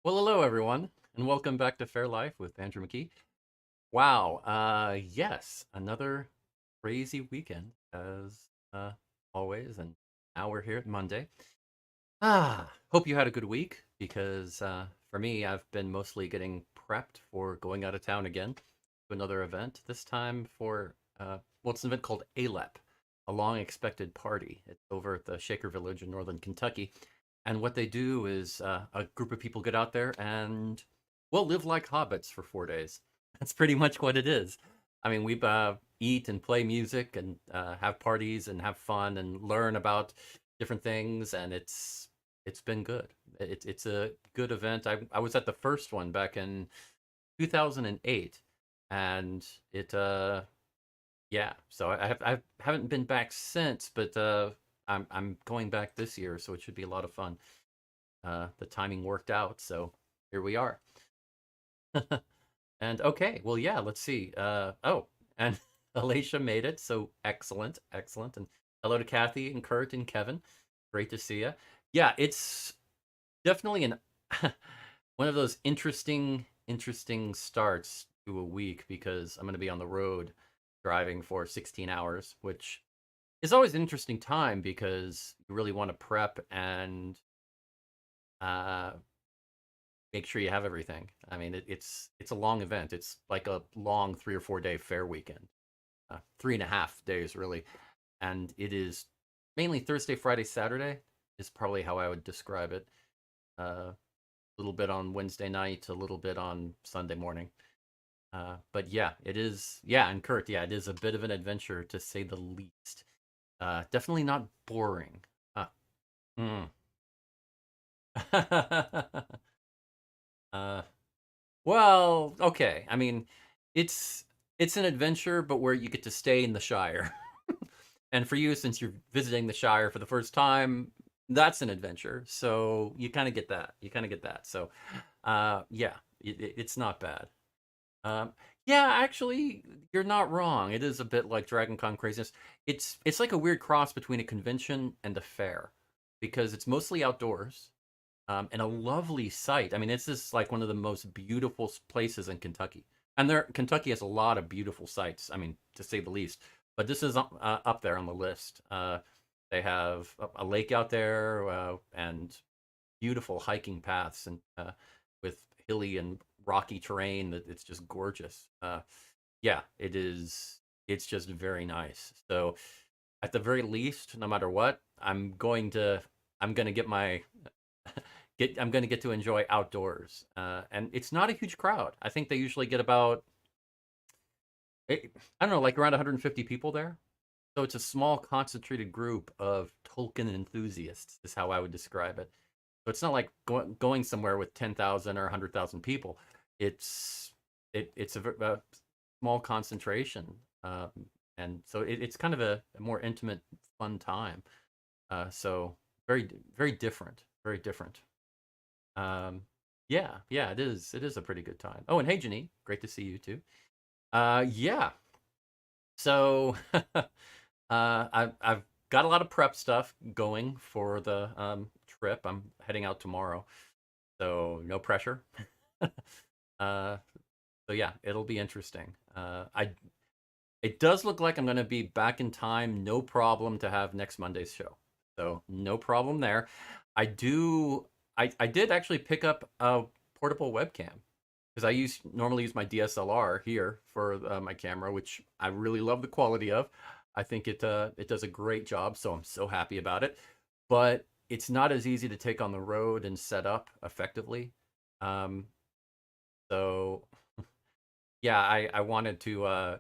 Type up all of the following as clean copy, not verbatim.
Well, hello everyone, and welcome back to Fair Life with Andrew McKee. Wow, yes, another crazy weekend as always, and now we're here at Monday. Hope you had a good week because for me, I've been mostly getting prepped for going out of town again to another event. This time for well, it's an event called ALEP, a long expected party. It's over at the Shaker Village in northern Kentucky, and what they do is a group of people get out there and well live like hobbits for 4 days. That's pretty much what it is. I mean, we eat and play music and have parties and have fun and learn about different things, and it's been good. It's a good event. I was at the first one back in 2008, and it yeah. So I haven't been back since, but I'm going back this year, so it should be a lot of fun. The timing worked out, so here we are. And okay, well, yeah, let's see. Oh, and Alicia made it, so excellent, excellent. And hello to Kathy and Kurt and Kevin. Great to see you. Yeah, it's definitely an one of those interesting starts to a week because I'm going to be on the road driving for 16 hours, which is always an interesting time because you really want to prep and uh, make sure you have everything. I mean, it's a long event. It's like a long 3 or 4 day fair weekend, 3.5 days really, and it is mainly Thursday, Friday, Saturday is probably how I would describe it. A little bit on Wednesday night, a little bit on Sunday morning. But yeah, it is. Yeah, and Kurt, yeah, it is a bit of an adventure to say the least. Definitely not boring. Mm. uh, well, okay. I mean, it's it's an adventure, but where you get to stay in the Shire. And for you, since you're visiting the Shire for the first time, that's an adventure. So you kind of get that. You kind of get that. So, yeah, it's not bad. Um, yeah, actually, you're not wrong. It is a bit like Dragon Con craziness. It's like a weird cross between a convention and a fair because it's mostly outdoors, and a lovely site. I mean, it's just like one of the most beautiful places in Kentucky. And Kentucky has a lot of beautiful sites. I mean, to say the least. But this is up there on the list. They have a lake out there and beautiful hiking paths and with hilly and rocky terrain that it's just gorgeous. Yeah, it is. It's just very nice. So at the very least, no matter what, I'm going to get my I'm going to get to enjoy outdoors. And it's not a huge crowd. I think they usually get about I don't know, like around 150 people there. So it's a small concentrated group of Tolkien enthusiasts is how I would describe it. So it's not like going somewhere with 10,000 or 100,000 people. It's it's a small concentration, and so it's kind of a more intimate, fun time. So very different, very different. Um, yeah, yeah, it is. It is a pretty good time. Oh, and hey, Janine, great to see you too. Yeah. So I've got a lot of prep stuff going for the trip. I'm heading out tomorrow, so no pressure. uh, so yeah, it'll be interesting. I It does look like I'm going to be back in time, no problem to have next Monday's show. So no problem there. I did actually pick up a portable webcam because normally use my DSLR here for my camera, which I really love the quality of. I think it does a great job, so I'm so happy about it. But it's not as easy to take on the road and set up effectively. Um, so yeah, I wanted to.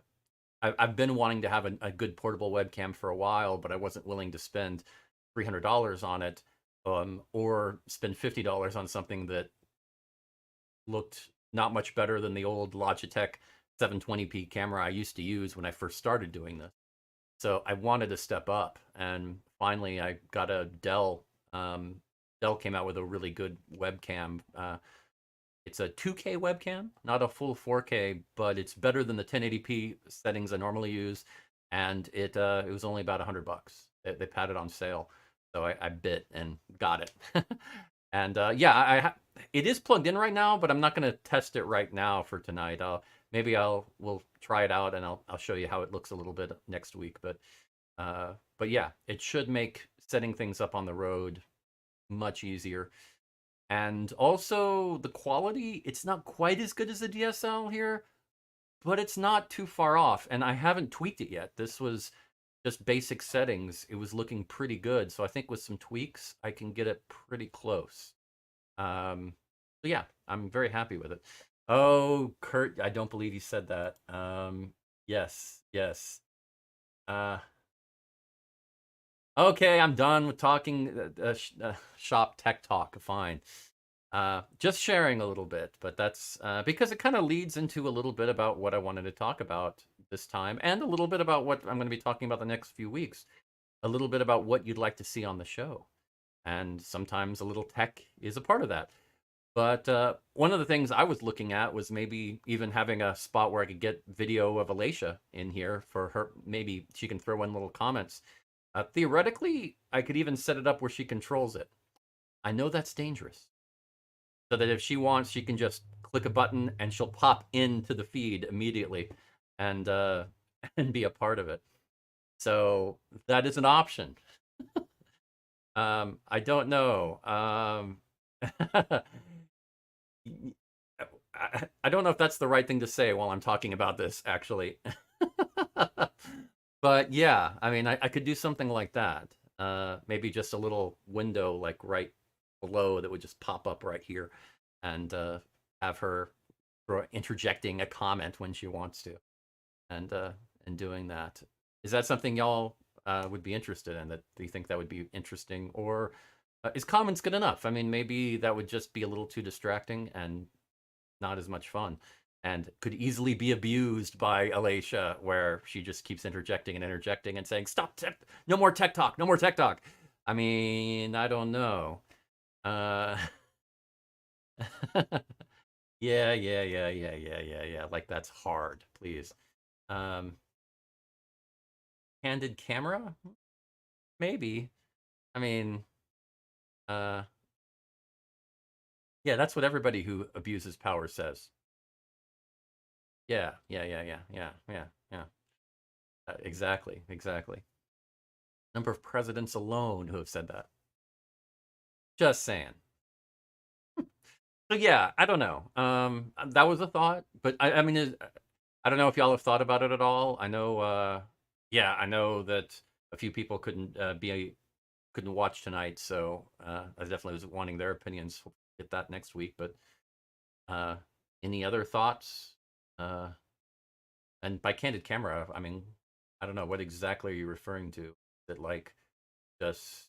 I've been wanting to have a good portable webcam for a while, but I wasn't willing to spend $300 on it, or spend $50 on something that looked not much better than the old Logitech 720p camera I used to use when I first started doing this. So I wanted to step up, and finally I got a Dell. Dell came out with a really good webcam. It's a 2K webcam, not a full 4K, but it's better than the 1080p settings I normally use, and it was only about $100. They had it on sale, so I bit and got it. And yeah, it is plugged in right now, but I'm not going to test it right now for tonight. Maybe we'll try it out and I'll show you how it looks a little bit next week. But yeah, it should make setting things up on the road much easier. And also the quality, it's not quite as good as the DSL here, but it's not too far off. And I haven't tweaked it yet. This was just basic settings. It was looking pretty good. So I think with some tweaks, I can get it pretty close. So yeah, I'm very happy with it. Oh, Kurt, I don't believe you said that. Yes, yes. Uh, okay, I'm done with talking shop tech talk. Fine. Just sharing a little bit, but that's because it kind of leads into a little bit about what I wanted to talk about this time, and a little bit about what I'm going to be talking about the next few weeks. A little bit about what you'd like to see on the show, and sometimes a little tech is a part of that. But one of the things I was looking at was maybe even having a spot where I could get video of Alicia in here for her. Maybe she can throw in little comments. Theoretically, I could even set it up where she controls it. I know that's dangerous. So that if she wants, she can just click a button and she'll pop into the feed immediately and and be a part of it. So that is an option. I don't know. I don't know if that's the right thing to say while I'm talking about this, actually. But yeah, I mean, I could do something like that. Maybe just a little window like right below that would just pop up right here and have her interjecting a comment when she wants to and doing that. Is that something y'all would be interested in? That do you think that would be interesting? Or is comments good enough? I mean, maybe that would just be a little too distracting and not as much fun and could easily be abused by Alicia, where she just keeps interjecting and interjecting and saying, stop, no more tech talk, no more tech talk. I mean, I don't know. Uh, yeah. Like, that's hard, please. Um, Candid camera? Maybe. I mean, uh, yeah, that's what everybody who abuses power says. Yeah. Exactly. Number of presidents alone who have said that. Just saying. So yeah, I don't know. That was a thought, but I mean, I don't know if y'all have thought about it at all. I know, yeah, I know that a few people couldn't watch tonight, so I definitely was wanting their opinions. We'll get that next week. But uh, any other thoughts? Uh, and by candid camera, I mean, I don't know, what exactly are you referring to? Is it like just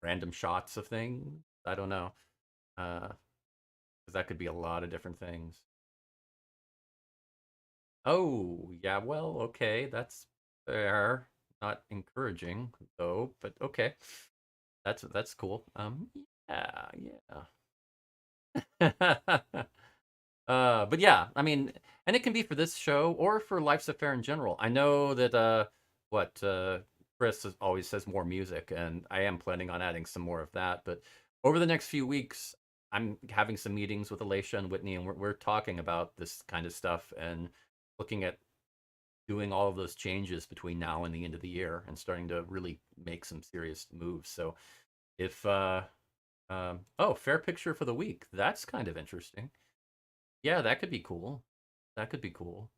random shots of things? I don't know. Because that could be a lot of different things. Oh, yeah, well, okay, that's fair. Not encouraging though, but okay. That's cool. Yeah. But yeah, I mean, and it can be for this show or for Life's a Fair in general. I know that what Chris always says more music, and I am planning on adding some more of that. But over the next few weeks, I'm having some meetings with Alicia and Whitney, and we're talking about this kind of stuff and looking at doing all of those changes between now and the end of the year and starting to really make some serious moves. So if oh, fair picture for the week. That's kind of interesting. Yeah, that could be cool. That could be cool.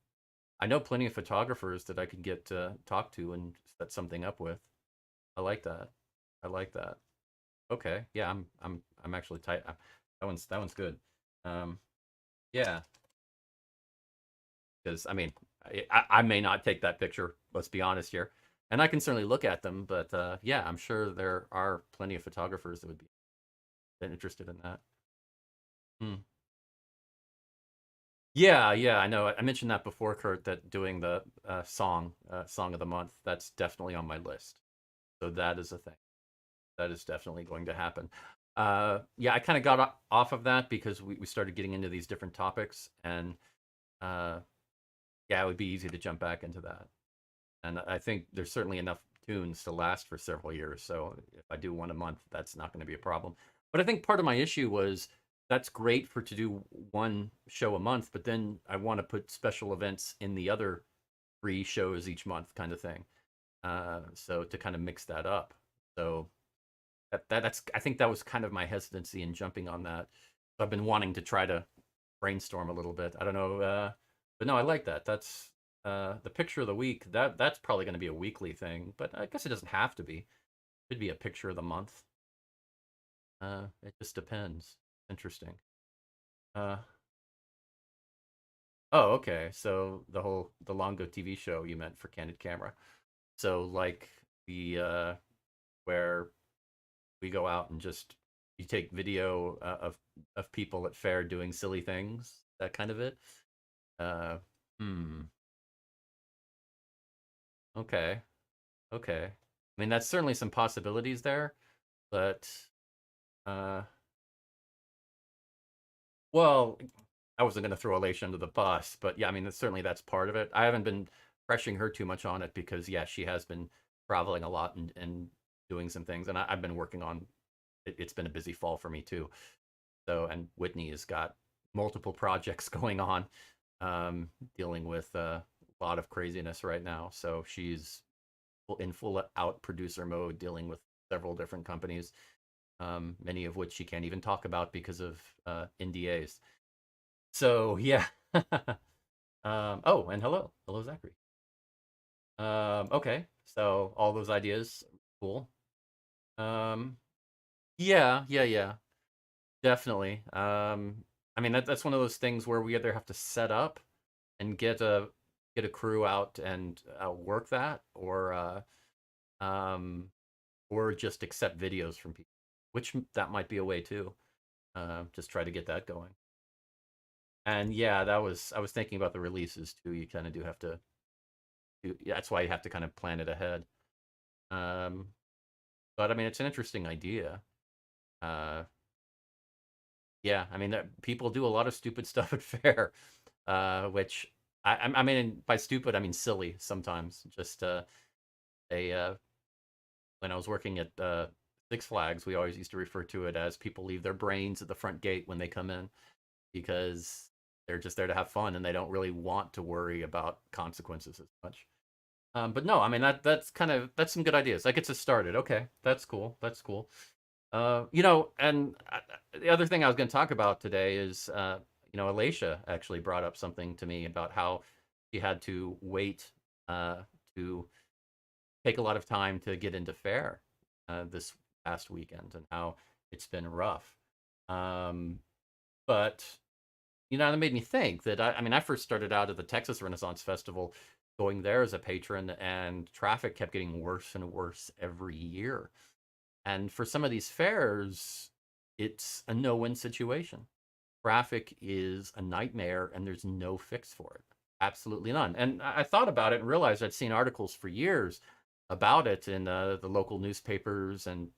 I know plenty of photographers that I could get to talk to and set something up with. I like that. I like that. Okay. Yeah, I'm actually tight. That one's good. Um, yeah, because I mean, I may not take that picture. Let's be honest here, and I can certainly look at them. But yeah, I'm sure there are plenty of photographers that would be interested in that. Hmm. Yeah, I know. I mentioned that before, Kurt, that doing the song of the month, that's definitely on my list. So that is a thing. That is definitely going to happen. Yeah, I kind of got off of that because we started getting into these different topics, and uh, yeah, it would be easy to jump back into that. And I think there's certainly enough tunes to last for several years. So if I do one a month, that's not going to be a problem. But I think part of my issue was that's great for to do one show a month, but then I want to put special events in the other three shows each month, kind of thing. So to kind of mix that up. So that's I think that was kind of my hesitancy in jumping on that. I've been wanting to try to brainstorm a little bit. I don't know, but no, I like that. That's the picture of the week. That's probably going to be a weekly thing, but I guess it doesn't have to be. It could be a picture of the month. It just depends. Interesting. Uh, oh, okay. So the Longo TV show you meant for Candid Camera. So like the where we go out and just you take video of people at Faire doing silly things, that kind of it. Uh, hmm. Okay. Okay. I mean, that's certainly some possibilities there, but uh, well, I wasn't going to throw Alicia under the bus, but yeah, I mean, certainly that's part of it. I haven't been pressuring her too much on it because yeah, she has been traveling a lot and doing some things, and I've been working on. It's been a busy fall for me too. So, and Whitney has got multiple projects going on, dealing with a lot of craziness right now. So she's in full out producer mode, dealing with several different companies, many of which she can't even talk about because of NDAs. So yeah. Oh, and hello, Zachary. Okay, so all those ideas, cool. Um, yeah, definitely. I mean that's one of those things where we either have to set up and get a crew out and work that, um, or just accept videos from people, which that might be a way too. Just try to get that going. And yeah, that was I was thinking about the releases too. You kind of do have to do, yeah, that's why you have to kind of plan it ahead. Um, but I mean, it's an interesting idea. Uh, yeah, I mean, people do a lot of stupid stuff at Fair, which I mean, by stupid I mean silly sometimes. Just a when I was working at Six Flags, we always used to refer to it as people leave their brains at the front gate when they come in because they're just there to have fun and they don't really want to worry about consequences as much. But no, I mean that's kind of that's some good ideas. That gets us started. Okay, that's cool. That's cool. And the other thing I was going to talk about today is, Alacia actually brought up something to me about how she had to wait uh, to take a lot of time to get into Fair this past weekend and how it's been rough. Um, but that made me think that I mean, I first started out at the Texas Renaissance Festival, going there as a patron, and traffic kept getting worse and worse every year. And for some of these fairs, it's a no-win situation. Traffic is a nightmare, and there's no fix for it. Absolutely none. And I thought about it and realized I'd seen articles for years about it in the local newspapers and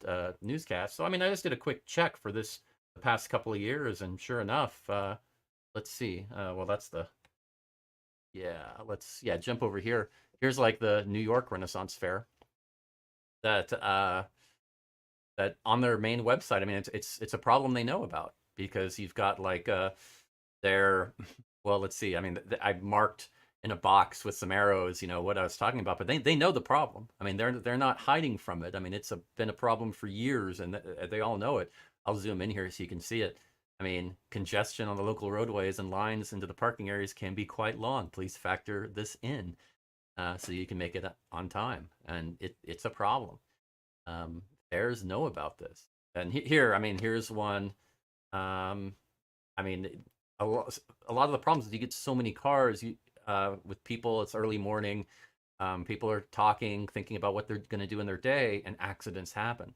newscasts. So I mean, I just did a quick check for this the past couple of years, and sure enough, let's see. Well, that's the yeah. Let's jump over here. Here's like the New York Renaissance Fair that on their main website. I mean, it's a problem they know about because you've got like their well, let's see. I mean, I marked in a box with some arrows, what I was talking about, but they know the problem. I mean, they're not hiding from it. I mean, it's been a problem for years, and they all know it. I'll zoom in here so you can see it. I mean, congestion on the local roadways and lines into the parking areas can be quite long. Please factor this in so you can make it on time, and it's a problem. Bears know about this. And here, I mean, here's one. Um, I mean, a lot of the problems is you get so many cars with people. It's early morning. People are talking, thinking about what they're going to do in their day, and accidents happen.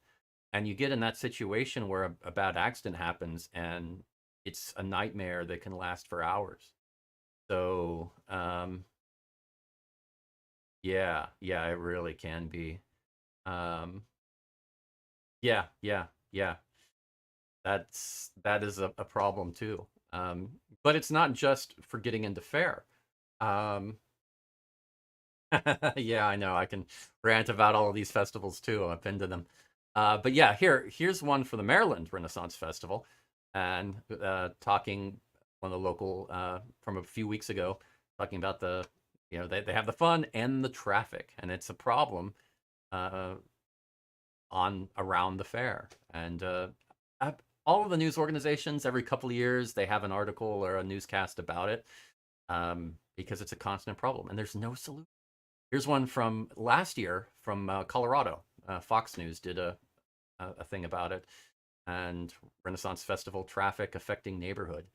And you get in that situation where a bad accident happens, and it's a nightmare that can last for hours. So, yeah, it really can be. Um, yeah. That is a problem too. But it's not just for getting into Fair. Um, Yeah, I know. I can rant about all of these festivals too. I've been to them. But yeah, here's one for the Maryland Renaissance Festival, and talking one of the local from a few weeks ago, talking about they have the fun and the traffic, and it's a problem uh, on around the fair. And I- all of the news organizations every couple of years they have an article or a newscast about it, because it's a constant problem, and there's no solution. Here's one from last year from Colorado. Fox News did a thing about it, and Renaissance Festival traffic affecting neighborhood,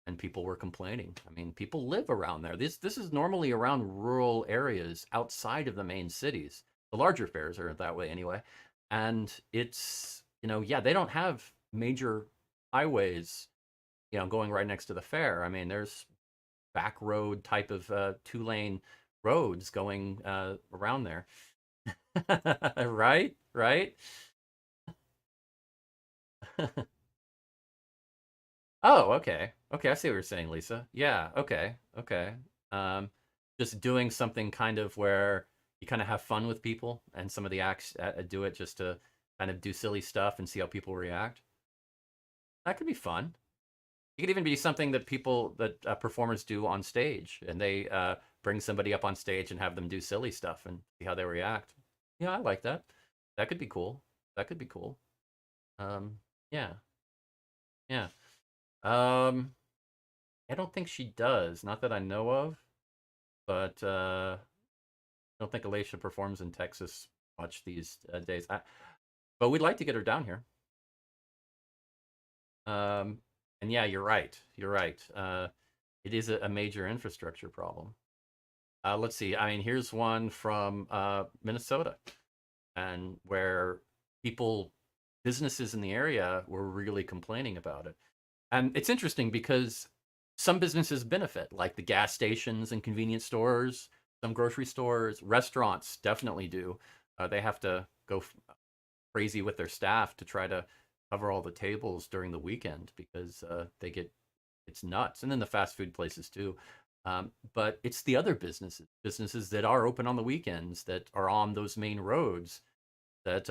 and people were complaining. I mean, people live around there. This is normally around rural areas outside of the main cities. The larger fairs are that way anyway, and it's yeah, they don't have major highways going right next to the fair. I mean, there's back road type of 2-lane roads going around there. Right, right. Oh, okay. Okay, I see what you're saying, Lisa. Yeah, okay. Okay. Um, just doing something kind of where you kind of have fun with people, and some of the acts do it just to kind of do silly stuff and see how people react. That could be fun. It could even be something that performers do on stage, and they bring somebody up on stage and have them do silly stuff and see how they react. Yeah, I like that. That could be cool. That could be cool. Um, yeah, yeah. Um, I don't think she does, not that I know of, but I don't think Alicia performs in Texas much these days. But we'd like to get her down here. Um, and yeah, you're right. You're right. It is a major infrastructure problem. Let's see. I mean, here's one from Minnesota, and where people, businesses in the area were really complaining about it. And it's interesting because some businesses benefit, like the gas stations and convenience stores, some grocery stores, restaurants definitely do. They have to go crazy with their staff to try to cover all the tables during the weekend because it's nuts. And then the fast food places too. But it's the other businesses that are open on the weekends that are on those main roads that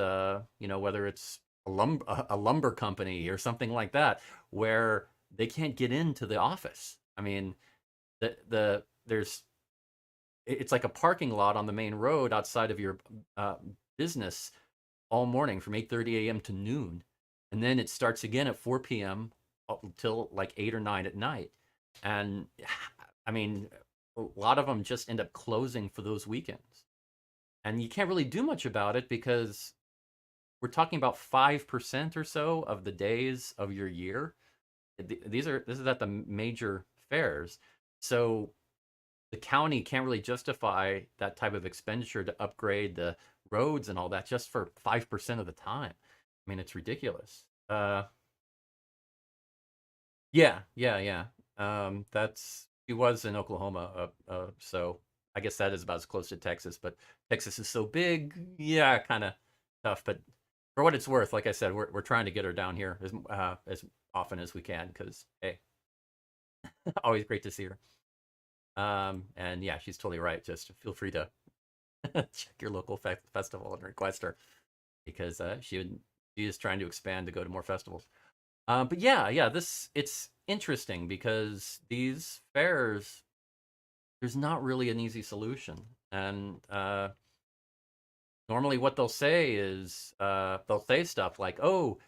whether it's a lumber company or something like that, where they can't get into the office. I mean, there's it's like a parking lot on the main road outside of your uh, business all morning from 8:30 a.m. to noon, and then it starts again at 4 p.m. up until like 8 or 9 at night. And I mean, a lot of them just end up closing for those weekends, and you can't really do much about it because we're talking about 5% or so of the days of your year. This is at the major fairs. So the county can't really justify that type of expenditure to upgrade the roads and all that just for 5% of the time. I mean, it's ridiculous. Yeah, yeah, yeah. That's He was in Oklahoma, so I guess that is about as close to Texas. But Texas is so big, yeah, kind of tough. But for what it's worth, like I said, we're trying to get her down here as often as we can because hey, always great to see her. And yeah, she's totally right. Just feel free to check your local festival and request her because she is trying to expand to go to more festivals. But yeah, yeah, it's interesting because these fairs, there's not really an easy solution, and normally what they'll say is they'll say stuff like, "Oh,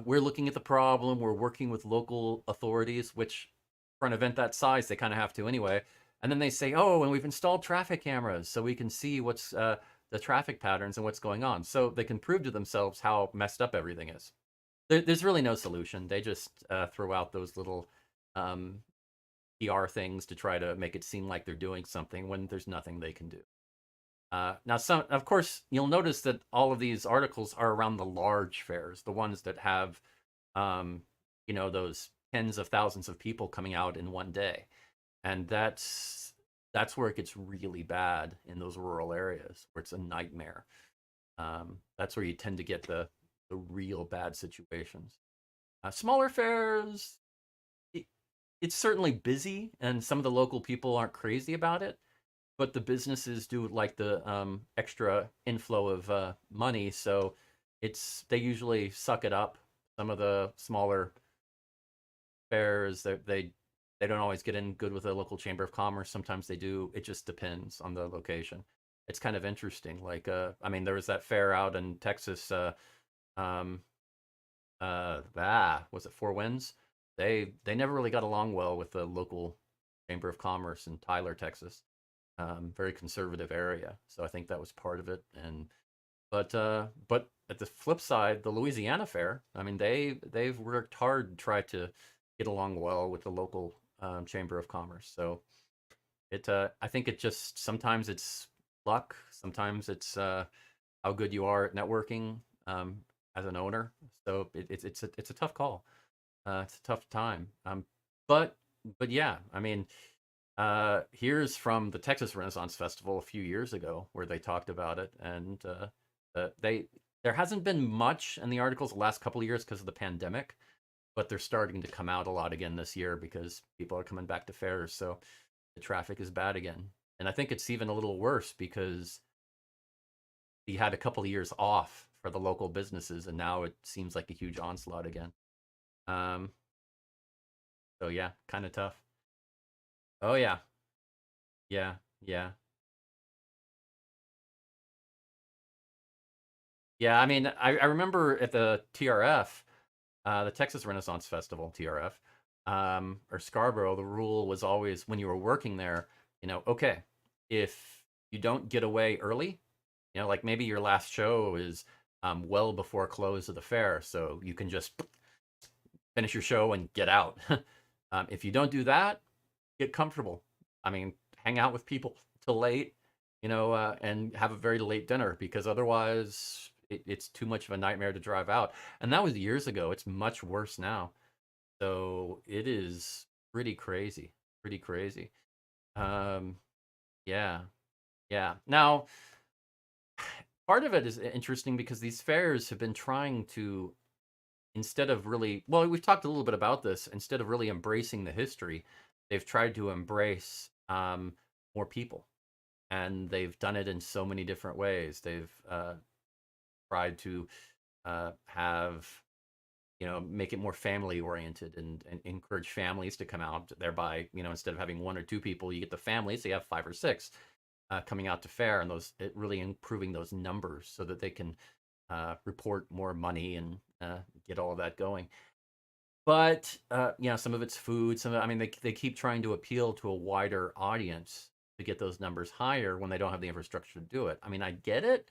we're looking at the problem. We're working with local authorities," which for an event that size they kind of have to anyway. And then they say, "Oh, and we've installed traffic cameras so we can see what's the traffic patterns and what's going on, so they can prove to themselves how messed up everything is." There's really no solution. They just throw out those little um, PR things to try to make it seem like they're doing something when there's nothing they can do. Now, of course, you'll notice that all of these articles are around the large fairs, the ones that have, um, those tens of thousands of people coming out in one day, and that's where it gets really bad in those rural areas where it's a nightmare. That's where you tend to get the real bad situations. Smaller fairs, it, it's certainly busy, and some of the local people aren't crazy about it. but the businesses do like the extra inflow of money, so they usually suck it up. Some of the smaller fairs, they don't always get in good with the local chamber of commerce. Sometimes they do. It just depends on the location. It's kind of interesting. Like, I mean, there was that fair out in Texas. Um, was it Four Winds? They never really got along well with the local chamber of commerce in Tyler, Texas. Very conservative area, so I think that was part of it. And but at the flip side, the Louisiana Fair, I mean, they've worked hard to try to get along well with the local chamber of commerce. So I think it just sometimes it's luck, sometimes it's how good you are at networking as an owner. So it's a tough call. It's a tough time. But but yeah, I mean, here's from the Texas Renaissance Festival a few years ago where they talked about it, and they there hasn't been much in the articles the last couple of years because of the pandemic, but they're starting to come out a lot again this year because people are coming back to fairs, so the traffic is bad again. And I think it's even a little worse because you had a couple of years off for the local businesses, and now it seems like a huge onslaught again. Um, so yeah, kind of tough. Oh yeah, yeah, yeah. Yeah, I mean, I remember at the TRF, the Texas Renaissance Festival, TRF, or Scarborough, the rule was always when you were working there, okay, if you don't get away early, like maybe your last show is well before close of the fair, so you can just finish your show and get out. If you don't do that, get comfortable. I mean, hang out with people till late, and have a very late dinner because otherwise it's too much of a nightmare to drive out. And that was years ago. It's much worse now. So it is pretty crazy, pretty crazy. Um, yeah, yeah. Now, part of it is interesting because these fairs have been trying to, instead of really, well, we've talked a little bit about this, instead of really embracing the history, they've tried to embrace more people. And they've done it in so many different ways. They've tried to have, make it more family oriented and encourage families to come out, thereby, instead of having one or two people, you get the family, so you have five or six coming out to fair, and it really improving those numbers so that they can report more money and get all of that going. But some of it's food. I mean, they keep trying to appeal to a wider audience to get those numbers higher when they don't have the infrastructure to do it. I mean, I get it,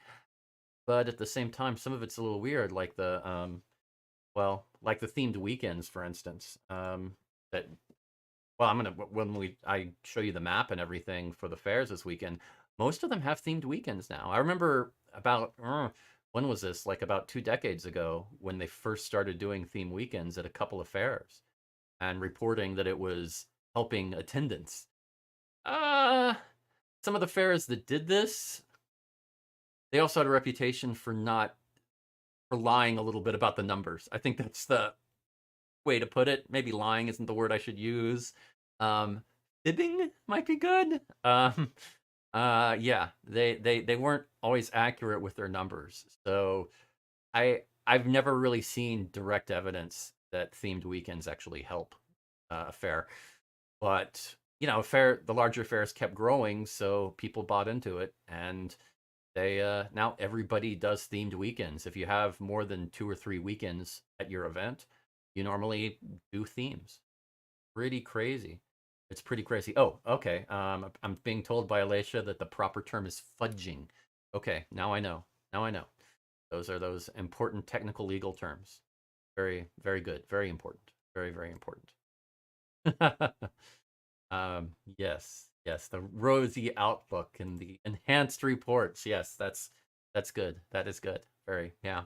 but at the same time, some of it's a little weird, like like the themed weekends, for instance. That well, I'm gonna when I show you the map and everything for the fairs this weekend, most of them have themed weekends now. I remember about when was this? Like about 2 decades ago, when they first started doing theme weekends at a couple of fairs and reporting that it was helping attendance. Uh, some of the fairs that did this, they also had a reputation for not for lying a little bit about the numbers. I think that's the way to put it. Maybe lying isn't the word I should use. Um, Fibbing might be good. Yeah, they weren't always accurate with their numbers. So I've never really seen direct evidence that themed weekends actually help a fair. But the larger fairs kept growing, so people bought into it, and they now everybody does themed weekends. If you have more than 2 or 3 weekends at your event, you normally do themes. Pretty crazy. It's pretty crazy. Oh, okay. I'm being told by Alicia that the proper term is fudging. Okay, now I know. Now I know. Those are those important technical legal terms. Very, very good. Very important. Very, very important. Yes, yes, the rosy outlook and the enhanced reports. Yes, that's good. That is good. Very, yeah.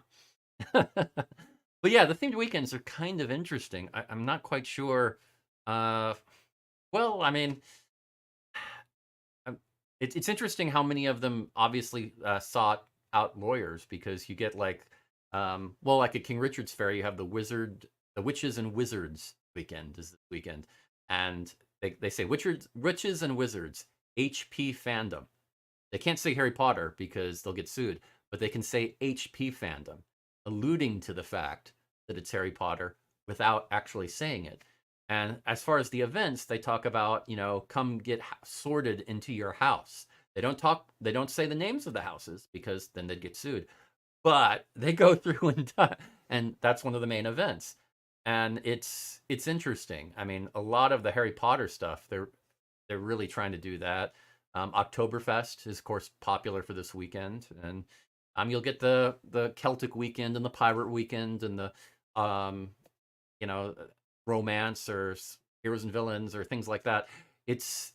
But yeah, the themed weekends are kind of interesting. I'm not quite sure. Uh, well, I mean, it's interesting how many of them obviously sought out lawyers because you get like, well, like at King Richard's Fair, you have the Witches and Wizards weekend is this weekend, and they say witches and wizards HP fandom. They can't say Harry Potter because they'll get sued, but they can say HP fandom, alluding to the fact that it's Harry Potter without actually saying it. And as far as the events, they talk about, come get sorted into your house. They don't say the names of the houses because then they'd get sued. But they go through and that's one of the main events. And it's interesting. I mean, a lot of the Harry Potter stuff, they're really trying to do that. Oktoberfest is, of course, popular for this weekend, and you'll get the Celtic weekend and the pirate weekend and the um, you know romance or heroes and villains or things like that. It's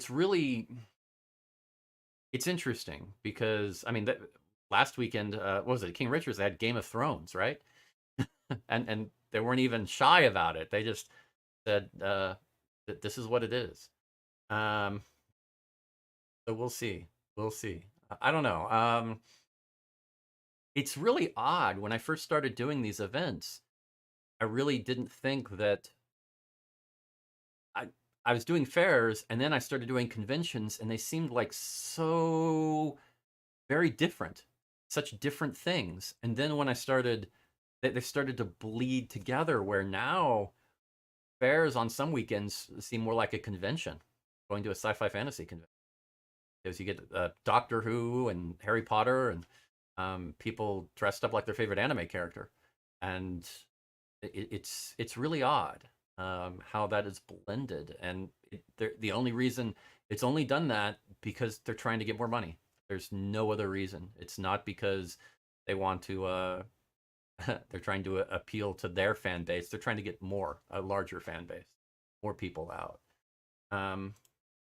really it's interesting because I mean last weekend, what was it, King Richard's? They had Game of Thrones, right? And they weren't even shy about it. They just said that this is what it is. Um, so we'll see. We'll see. I don't know. It's really odd. When I first started doing these events, I really didn't think that I I was doing fairs and then I started doing conventions and they seemed like so very different, such different things. And then when I started, they started to bleed together where now fairs on some weekends seem more like a convention, going to a sci-fi fantasy convention. Because you get Doctor Who and Harry Potter and people dressed up like their favorite anime character, and it's really odd how that is blended. And the only reason it's only done that because they're trying to get more money. There's no other reason. It's not because they want to. They're trying to appeal to their fan base. They're trying to get a larger fan base, more people out. Um,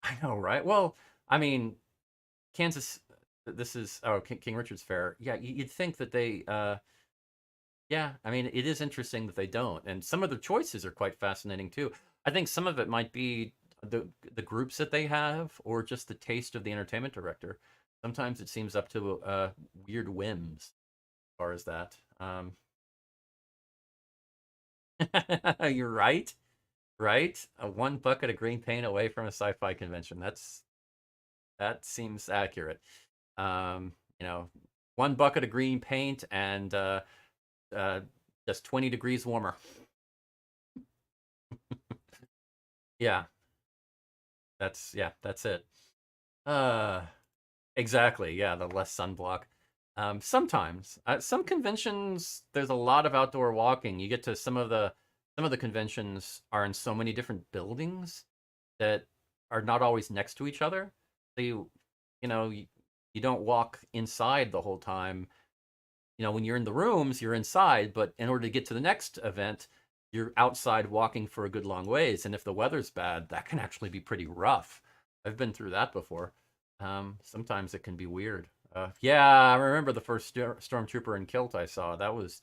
I know, right? Well, I mean, Kansas. This is King Richard's Fair. Yeah, you'd think that they. Yeah, I mean, it is interesting that they don't, and some of the choices are quite fascinating too. I think some of it might be the groups that they have, or just the taste of the entertainment director. Sometimes it seems up to weird whims as far as that. You're right, right. One bucket of green paint away from a sci-fi convention. That seems accurate. Um, you know, one bucket of green paint and uh, just 20 degrees warmer. Yeah, that's it. Uh, exactly. Yeah, the less sunblock. Sometimes, some conventions, there's a lot of outdoor walking. You get to some of the conventions are in so many different buildings that are not always next to each other. So you know, you don't walk inside the whole time. When you're in the rooms, you're inside, but in order to get to the next event, you're outside walking for a good long ways. And if the weather's bad, that can actually be pretty rough. I've been through that before. Sometimes it can be weird. Yeah, I remember the first stormtrooper in kilt I saw. That was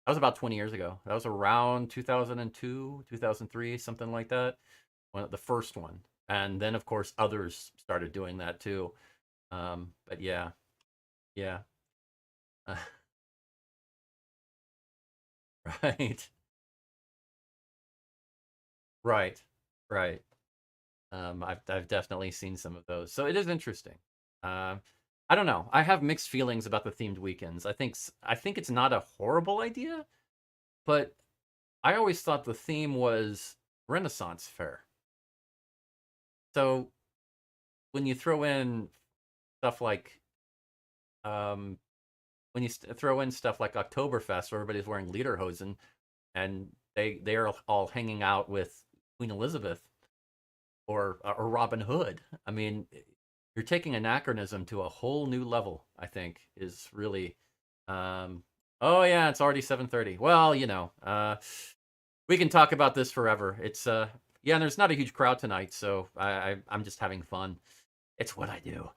about 20 years ago. That was around 2002, 2003, something like that. The first one, and then of course others started doing that too. But yeah, yeah, right. Right, right. I've definitely seen some of those, so it is interesting. Um, I don't know. I have mixed feelings about the themed weekends. I think it's not a horrible idea, but I always thought the theme was Renaissance Fair. So when you throw in stuff like um, when you throw in stuff like Oktoberfest, where everybody's wearing lederhosen and they are all hanging out with Queen Elizabeth or Robin Hood. I mean, you're taking anachronism to a whole new level. I think is really. Um, oh yeah, it's already 7:30. Well, we can talk about this forever. It's yeah, and there's not a huge crowd tonight, so I'm just having fun. It's what I do.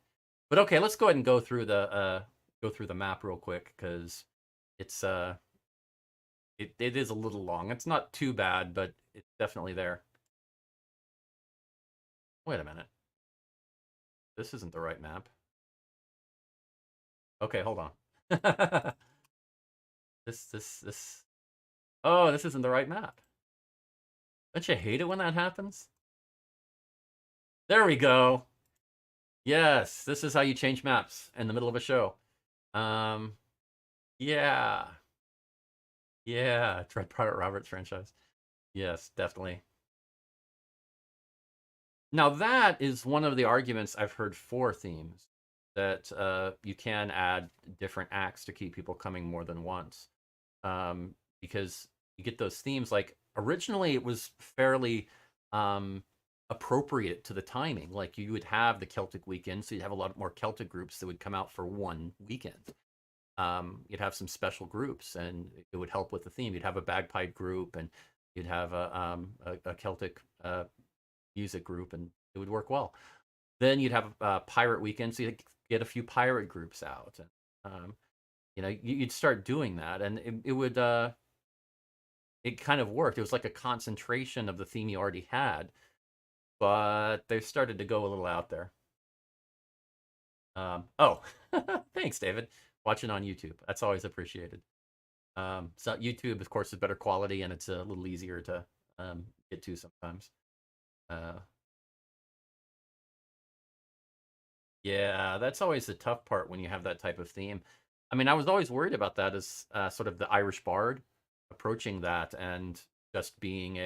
But okay, let's go ahead and go through the map real quick because it's it is a little long. It's not too bad, but it's definitely there. Wait a minute. This isn't the right map. Okay, hold on. This. Oh, this isn't the right map. Don't you hate it when that happens? There we go. Yes, this is how you change maps in the middle of a show. Um, yeah, yeah, Dread Pirate Roberts franchise. Yes, definitely. Now that is one of the arguments I've heard for themes, that you can add different acts to keep people coming more than once, because you get those themes. Like originally, it was fairly um, appropriate to the timing. Like you would have the Celtic weekend, so you'd have a lot more Celtic groups that would come out for one weekend. You'd have some special groups, and it would help with the theme. You'd have a bagpipe group, and you'd have a Celtic music group, and it would work well. Then you'd have a pirate weekend, so you'd get a few pirate groups out, and you'd start doing that, and it would it kind of worked. It was like a concentration of the theme you already had, but they started to go a little out there. Oh, thanks, David. Watching on YouTube, that's always appreciated. So YouTube, of course, is better quality, and it's a little easier to get to sometimes. Uh, Yeah, that's always the tough part when you have that type of theme. I mean, I was always worried about that as sort of the Irish bard approaching that and just being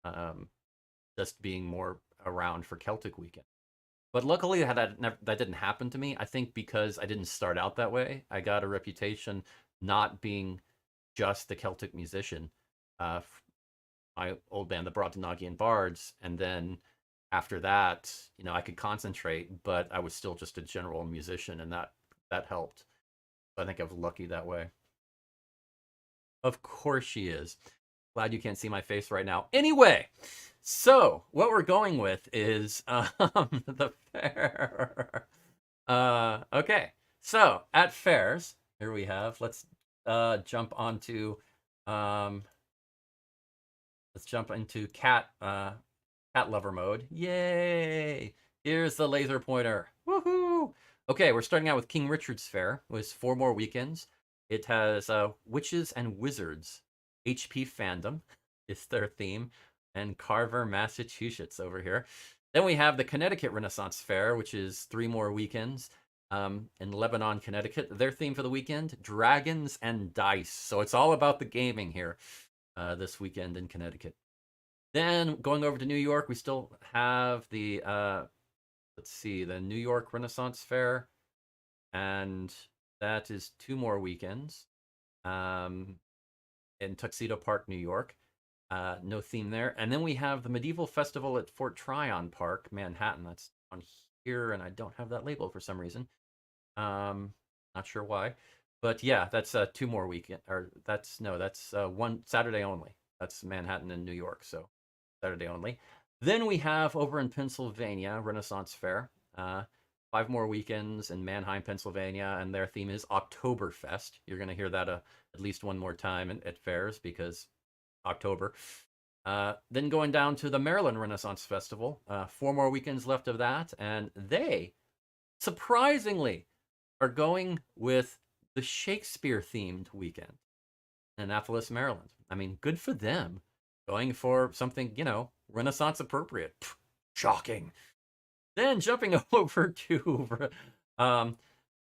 um, just being more around for Celtic weekend. But luckily, that didn't happen to me. I think because I didn't start out that way, I got a reputation not being just the Celtic musician. Uh, my old band, the Brobdingnagian Bards, and then after that, I could concentrate, but I was still just a general musician, and that helped. So I think I was lucky that way. Of course she is. Glad you can't see my face right now. Anyway, so what we're going with is the fair. Okay, so at fairs, here we have. Jump onto um, let's jump into cat lover mode. Yay! Here's the laser pointer. Woohoo! Okay, we're starting out with King Richard's Fair. It was 4 more weekends. It has witches and wizards. HP fandom is their theme, and Carver, Massachusetts over here. Then we have the Connecticut Renaissance Fair, which is 3 more weekends. In Lebanon, Connecticut. Their theme for the weekend: dragons and dice. So it's all about the gaming here this weekend in Connecticut. Then going over to New York, we still have the let's see, the New York Renaissance Fair, and that is 2 more weekends in Tuxedo Park, New York. No theme there. And then we have the Medieval Festival at Fort Tryon Park, Manhattan. That's on here, and I don't have that labeled for some reason. Not sure why, but yeah, that's 2 more weekend, or that's one Saturday only. That's Manhattan and New York, so Saturday only. Then we have over in Pennsylvania, Renaissance Fair. 5 more weekends in Mannheim, Pennsylvania, and their theme is Oktoberfest. You're going to hear that at least one more time at fairs because October. Then going down to the Maryland Renaissance Festival, 4 more weekends left of that, and they surprisingly are going with the Shakespeare themed weekend in Annapolis, Maryland. I mean, good for them. Going for something, Renaissance appropriate. Pff, shocking. Then um,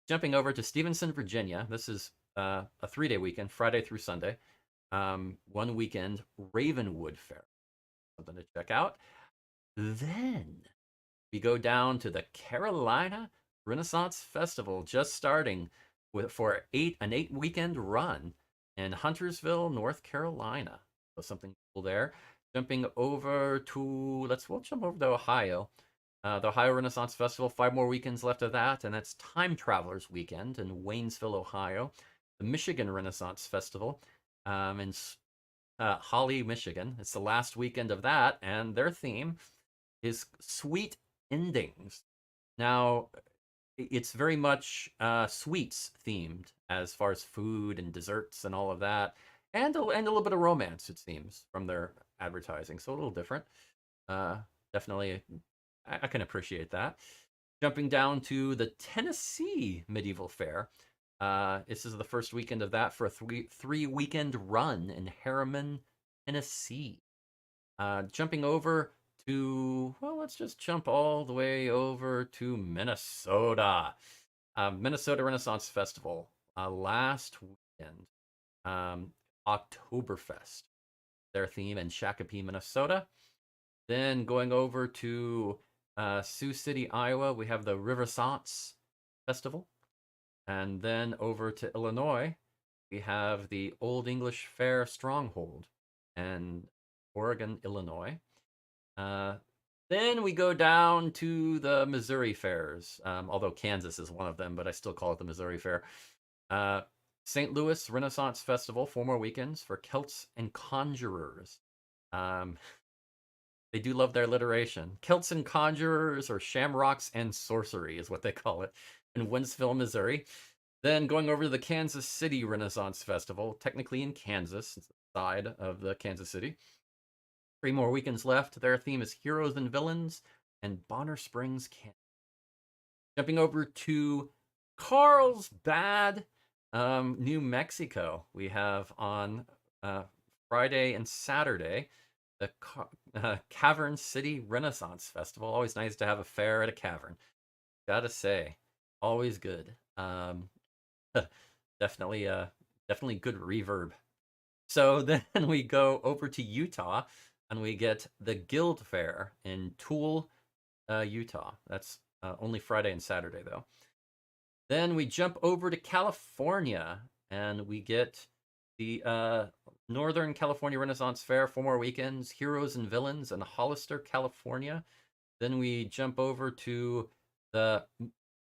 jumping over to Stevenson, Virginia. This is a 3-day weekend, Friday through Sunday. One weekend, Ravenwood Fair. Something to check out. Then we go down to the Carolina Renaissance Festival, just starting for an 8 weekend run in Huntersville, North Carolina. So something cool there. We'll jump over to Ohio. The Ohio Renaissance Festival, 5 more weekends left of that, and that's Time Travelers Weekend in Waynesville, Ohio. The Michigan Renaissance Festival in Holly, Michigan. It's the last weekend of that, and their theme is sweet endings. Now, it's very much sweets themed as far as food and desserts and all of that, and a little bit of romance, it seems, from their advertising. So a little different. Definitely, I can appreciate that. Jumping down to the Tennessee Medieval Fair. This is the first weekend of that for a three weekend run in Harriman, Tennessee. Jumping over to, well, let's just jump all the way over to Minnesota. Minnesota Renaissance Festival last weekend. Um, Oktoberfest, their theme in Shakopee, Minnesota. Then going over to Sioux City, Iowa, we have the Riversance Festival. And then over to Illinois, we have the Old English Fair Stronghold and Oregon, Illinois. Then we go down to the Missouri fairs, although Kansas is one of them, but I still call it the Missouri Fair. St. Louis Renaissance Festival, 4 more weekends for Celts and Conjurers. They do love their alliteration. Celts and Conjurers, or Shamrocks and Sorcery is what they call it, in Wentzville, Missouri. Then going over to the Kansas City Renaissance Festival, technically in Kansas, side of the Kansas City. 3 more weekends left. Their theme is Heroes and Villains and Bonner Springs, Kansas. Jumping over to Carlsbad, New Mexico. We have on Friday and Saturday the Cavern City Renaissance Festival. Always nice to have a fair at a cavern. Gotta say, always good. Definitely good reverb. So then we go over to Utah and we get the Guild Fair in Toole, Utah. That's only Friday and Saturday though. Then we jump over to California and we get the Northern California Renaissance Fair, 4 more weekends, Heroes and Villains in Hollister, California. Then we jump over to the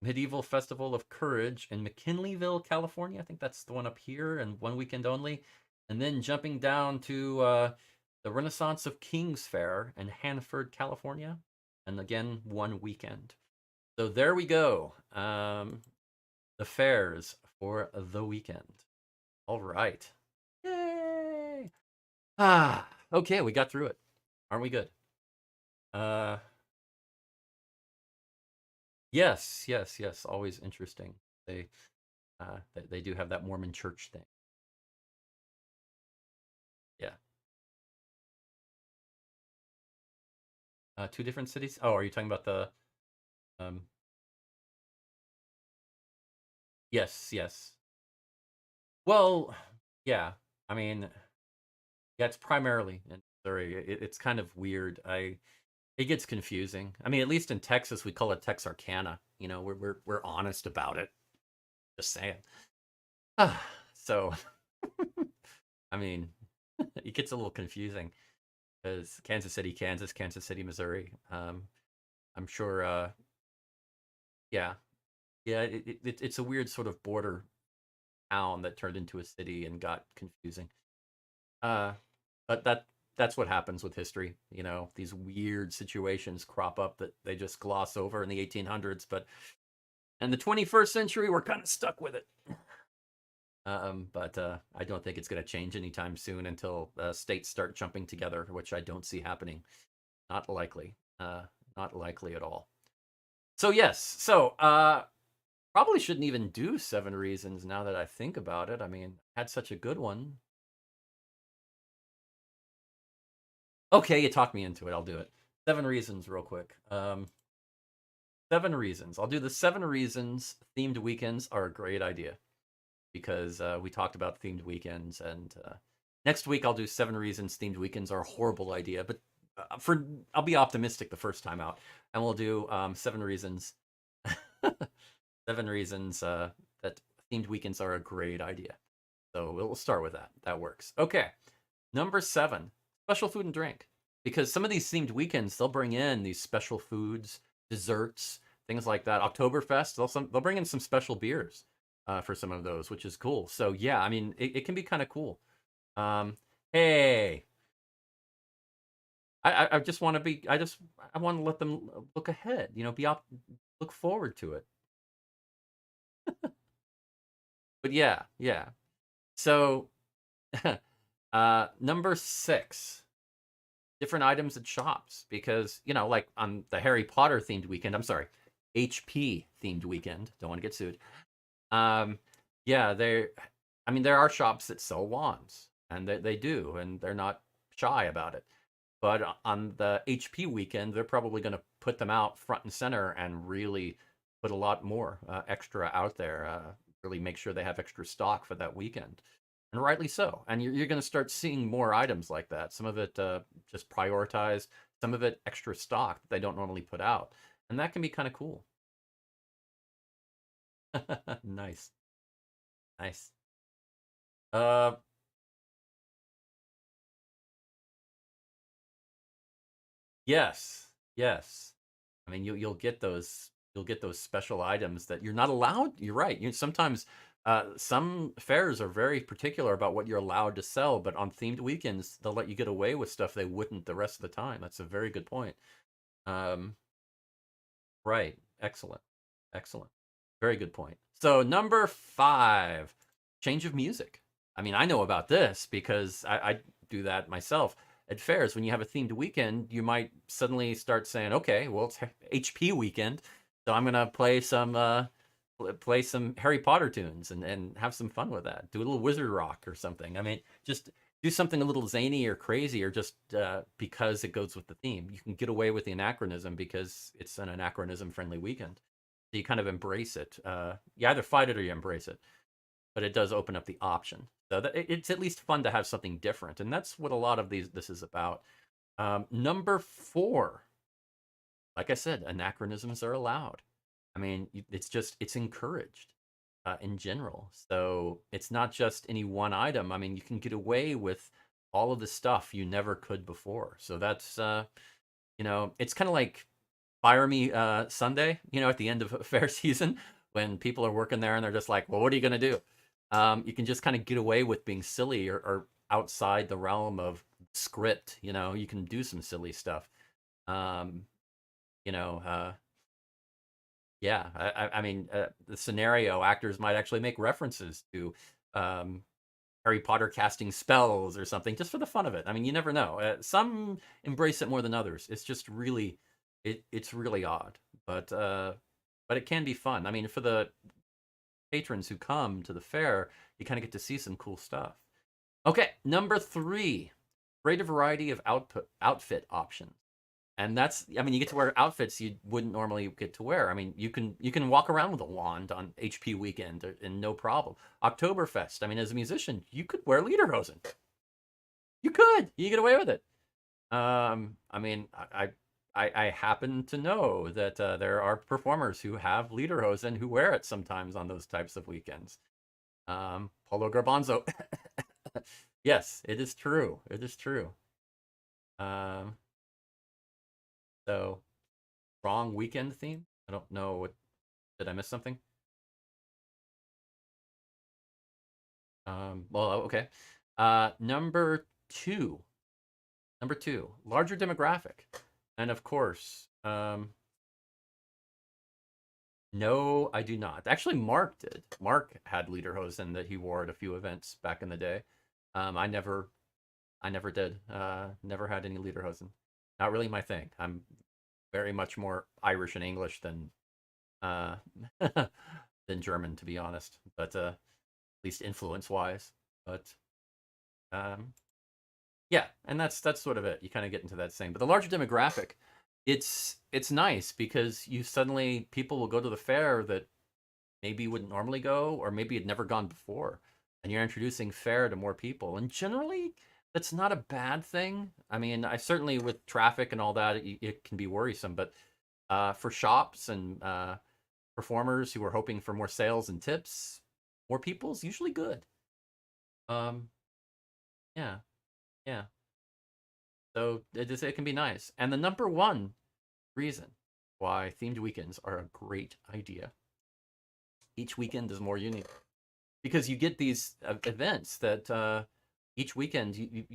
Medieval Festival of Courage in McKinleyville, California. I think that's the one up here, and 1 weekend only. And then jumping down to the Renaissance of Kings Fair in Hanford, California. And again, 1 weekend. So there we go. The fairs for the weekend. All right. Yay! Okay, we got through it. Aren't we good? Yes. Always interesting. They do have that Mormon church thing. Yeah. 2 different cities. Oh, are you talking about the? Yes. Well, yeah. I mean, yeah, it's primarily in Missouri. It's kind of weird. It gets confusing. I mean, at least in Texas, we call it Texarkana. You know, we're honest about it. Just saying. So, I mean, it gets a little confusing because Kansas City, Kansas, Kansas City, Missouri. I'm sure. Yeah, it's a weird sort of border town that turned into a city and got confusing. But that's what happens with history. You know, these weird situations crop up that they just gloss over in the 1800s, but in the 21st century, we're kind of stuck with it. But I don't think it's going to change anytime soon until states start jumping together, which I don't see happening. Not likely. Not likely at all. So yes. So probably shouldn't even do 7 reasons now that I think about it. I mean, I had such a good one. Okay, you talked me into it. I'll do it. 7 reasons real quick. 7 reasons. I'll do the 7 reasons themed weekends are a great idea. Because we talked about themed weekends, and next week I'll do 7 reasons themed weekends are a horrible idea. But I'll be optimistic the first time out, and we'll do 7 reasons, 7 reasons that themed weekends are a great idea. So we'll start with that. That works. Okay, number 7, special food and drink. Because some of these themed weekends, they'll bring in these special foods, desserts, things like that. Oktoberfest, they'll bring in some special beers. For some of those, which is cool. So yeah, I mean, it can be kind of cool. Hey, I just want to be. I want to let them look ahead. You know, look forward to it. But yeah. So, number 6, different items at shops, because you know, like on the Harry Potter themed weekend. I'm sorry, HP themed weekend. Don't want to get sued. Yeah, I mean, there are shops that sell wands, and they do, and they're not shy about it. But on the HP weekend, they're probably going to put them out front and center and really put a lot more extra out there. Really make sure they have extra stock for that weekend, and rightly so. And you're going to start seeing more items like that. Some of it just prioritized, some of it extra stock that they don't normally put out, and that can be kind of cool. Nice, nice. Uh, yes, yes. I mean, you'll get those special items that you're not allowed. You're right. You sometimes some fairs are very particular about what you're allowed to sell, but on themed weekends they'll let you get away with stuff they wouldn't the rest of the time. That's a very good point. Um, right. Excellent. Excellent. Very good point. So number 5, change of music. I mean, I know about this because I do that myself at fairs. When you have a themed weekend, you might suddenly start saying, "Okay, well, it's HP weekend, so I'm gonna play some Harry Potter tunes and have some fun with that. Do a little wizard rock or something. I mean, just do something a little zany or crazy, or just because it goes with the theme. You can get away with the anachronism because it's an anachronism friendly weekend. So you kind of embrace it. You either fight it or you embrace it, but it does open up the option. So that it's at least fun to have something different, and that's what a lot of this is about. Number 4, like I said, anachronisms are allowed. I mean, it's encouraged in general. So it's not just any one item. I mean, you can get away with all of the stuff you never could before. So that's it's kind of like Fire Me Sunday. At the end of fair season when people are working there and they're just like, well, what are you gonna do? You can just kind of get away with being silly or outside the realm of script. You can do some silly stuff. Um, you know, uh, yeah, I mean, the scenario actors might actually make references to um, Harry Potter casting spells or something just for the fun of it. I mean, you never know. Some embrace it more than others. It's just really, it's really odd, but it can be fun. I mean, for the patrons who come to the fair, you kind of get to see some cool stuff. Okay, number 3, greater variety of outfit options. And that's, I mean, you get to wear outfits you wouldn't normally get to wear. I mean, you can walk around with a wand on HP weekend and no problem. Oktoberfest, I mean, as a musician, you could wear lederhosen. You get away with it. I mean, I happen to know that there are performers who have lederhosen who wear it sometimes on those types of weekends. Polo Garbanzo. Yes, it is true. It is true. Um, so wrong weekend theme. I don't know what. Did I miss something? Well, okay. Number 2. Number 2, larger demographic, and of course, no, I do not. Actually, Mark did. Mark had lederhosen that he wore at a few events back in the day. I never did. Never had any lederhosen. Not really my thing. I'm very much more Irish and English than uh, than German, to be honest. But at least influence wise. But um, yeah, and that's sort of it. You kind of get into that same. But the larger demographic, it's nice because you suddenly people will go to the fair that maybe wouldn't normally go, or maybe had never gone before, and you're introducing fair to more people. And generally, that's not a bad thing. I mean, I certainly with traffic and all that, it can be worrisome. But for shops and performers who are hoping for more sales and tips, more people is usually good. Um, yeah, yeah. So it can be nice. And the number one reason why themed weekends are a great idea. Each weekend is more unique because you get these events that each weekend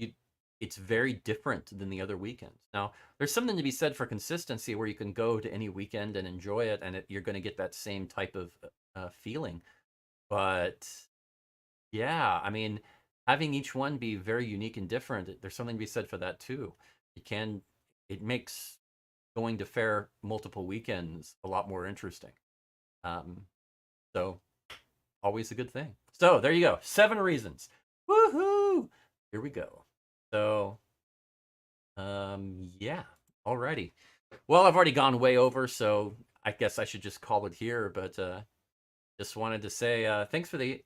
it's very different than the other weekends. Now, there's something to be said for consistency where you can go to any weekend and enjoy it, and you're going to get that same type of feeling. But yeah, I mean, having each one be very unique and different, there's something to be said for that too. It makes going to fair multiple weekends a lot more interesting. Um, so always a good thing. So there you go. 7 reasons. Woohoo! Here we go. So Yeah. Alrighty. Well, I've already gone way over, so I guess I should just call it here. But just wanted to say thanks for the.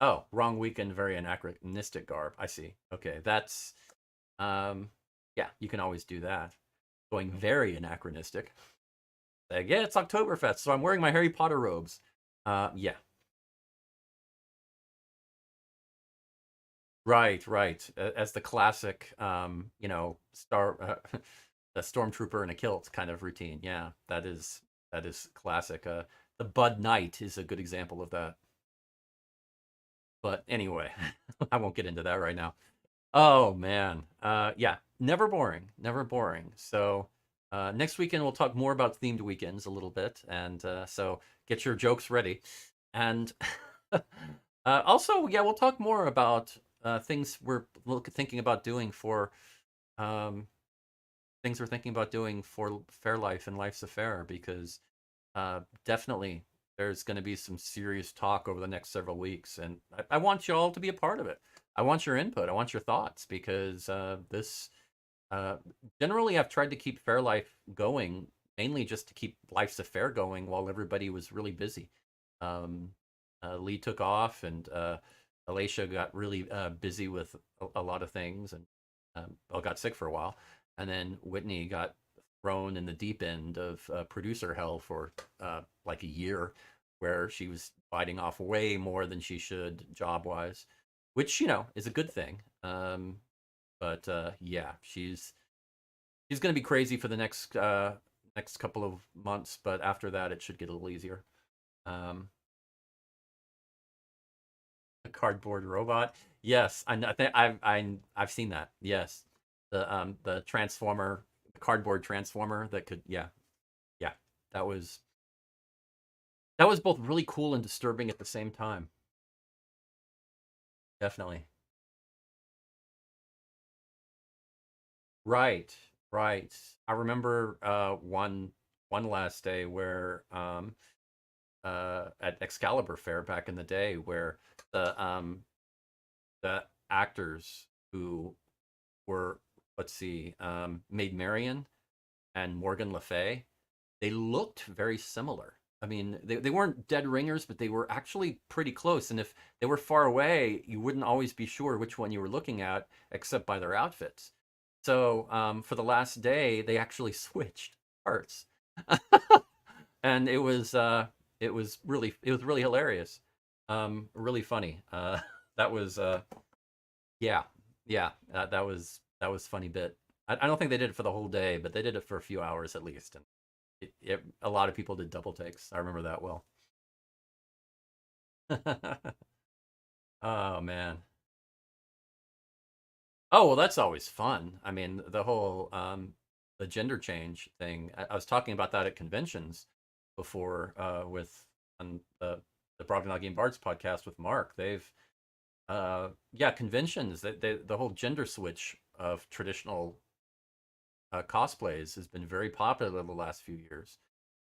Oh, wrong weekend, very anachronistic garb. I see. Okay, that's. Um, yeah, you can always do that. Going very anachronistic. Like, yeah, it's Oktoberfest, so I'm wearing my Harry Potter robes. Yeah, right, right. As the classic, star, a stormtrooper in a kilt kind of routine. Yeah, that is classic. The Bud Knight is a good example of that. But anyway, I won't get into that right now. Oh man, yeah, never boring, never boring. So next weekend we'll talk more about themed weekends a little bit, and so get your jokes ready. And also, yeah, we'll talk more about things thinking about doing for um, things we're thinking about doing for Fair Life and Life's a Fair, because definitely there's going to be some serious talk over the next several weeks, and I want you all to be a part of it. I want your input. I want your thoughts, because this uh, generally I've tried to keep Fair Life going mainly just to keep Life's a Fair going while everybody was really busy. Um, Lee took off, and Alicia got really busy with a lot of things, and well, got sick for a while, and then Whitney got thrown in the deep end of producer hell for like a year, where she was biting off way more than she should job wise, which is a good thing. But yeah, she's going to be crazy for the next couple of months, but after that, it should get a little easier. Um, a cardboard robot. Yes, I think I've seen that. Yes, the transformer, the cardboard transformer that could. Yeah, yeah. That was that was both really cool and disturbing at the same time. Definitely. Right, right. I remember one last day where at Excalibur Fair back in the day, where the actors who were, let's see, Maid Marian and Morgan Le Fay, they looked very similar. I mean, they weren't dead ringers, but they were actually pretty close. And if they were far away, you wouldn't always be sure which one you were looking at, except by their outfits. So for the last day, they actually switched parts, and it was really hilarious, really funny. That was yeah, yeah, that was funny bit. I don't think they did it for the whole day, but they did it for a few hours at least, and a lot of people did double takes. I remember that well. Oh man. Oh well, that's always fun. I mean, the gender change thing. I was talking about that at conventions before with on the Broadway Game Bards podcast with Mark. They've yeah, conventions, the whole gender switch of traditional cosplays has been very popular the last few years.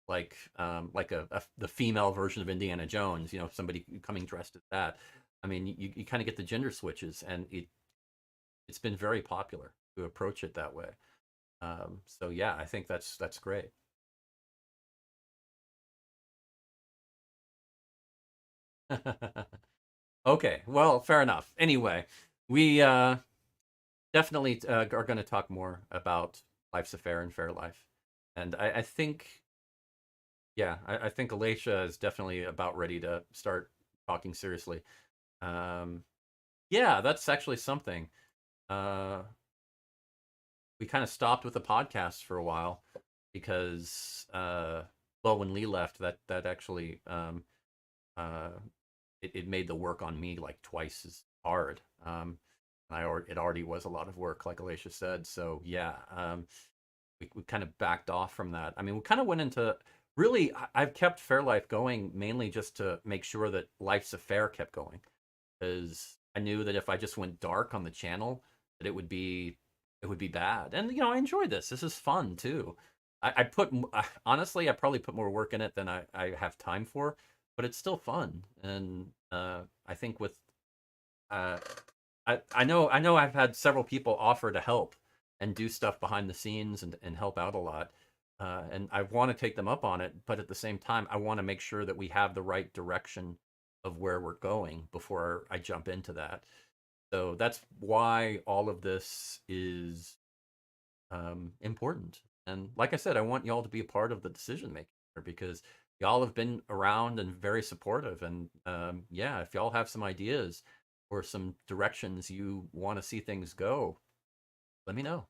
Like the female version of Indiana Jones, somebody coming dressed as that. I mean, you kind of get the gender switches, and it's been very popular to approach it that way. So yeah, I think that's great. Okay, well, fair enough. Anyway, we definitely are going to talk more about Life's a Fair and Fair Life, and I think yeah, I think Alacia is definitely about ready to start talking seriously. Um, yeah, that's actually something. Uh, we kind of stopped with the podcast for a while because, well, when Lee left, that actually uh, it made the work on me like twice as hard. It already was a lot of work, like Alacia said. So yeah, we kind of backed off from that. I mean, we kind of went into really. I've kept Fairlife going mainly just to make sure that Life's a Fair kept going, because I knew that if I just went dark on the channel, that it would be bad. And I enjoy this. This is fun too. I put honestly, I probably put more work in it than I have time for, but it's still fun. And I think with uh, I know I've had several people offer to help and do stuff behind the scenes and help out a lot. And I want to take them up on it, but at the same time, I want to make sure that we have the right direction of where we're going before I jump into that. So that's why all of this is important. And like I said, I want y'all to be a part of the decision making because y'all have been around and very supportive. And yeah, if y'all have some ideas or some directions you want to see things go, let me know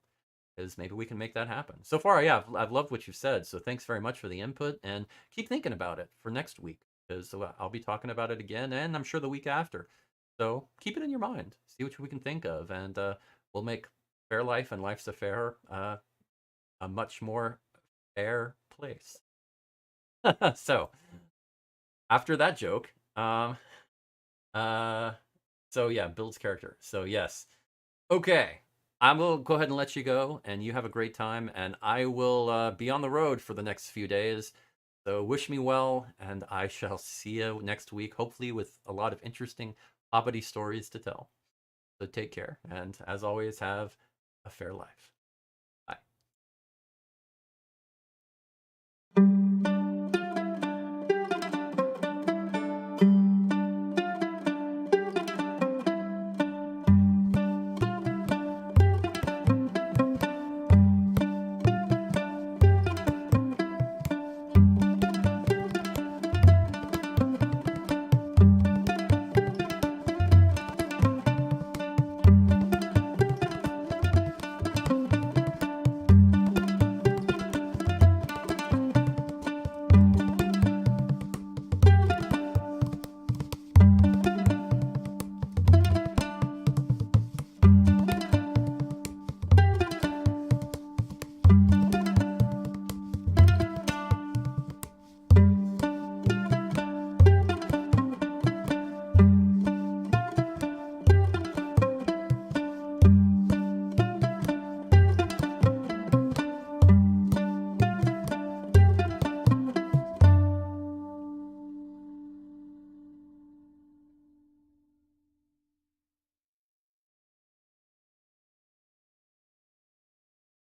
because maybe we can make that happen. So far, yeah, I've loved what you've said. So thanks very much for the input and keep thinking about it for next week because I'll be talking about it again and I'm sure the week after. So keep it in your mind, see what we can think of, and we'll make Fair Life and Life's a Fair a much more fair place. So after that joke, uh, so yeah, builds character. So yes, okay. I will go ahead and let you go, and you have a great time. And I will be on the road for the next few days. So wish me well, and I shall see you next week, hopefully with a lot of interesting hobbity stories to tell. So take care, and as always, have a fair life.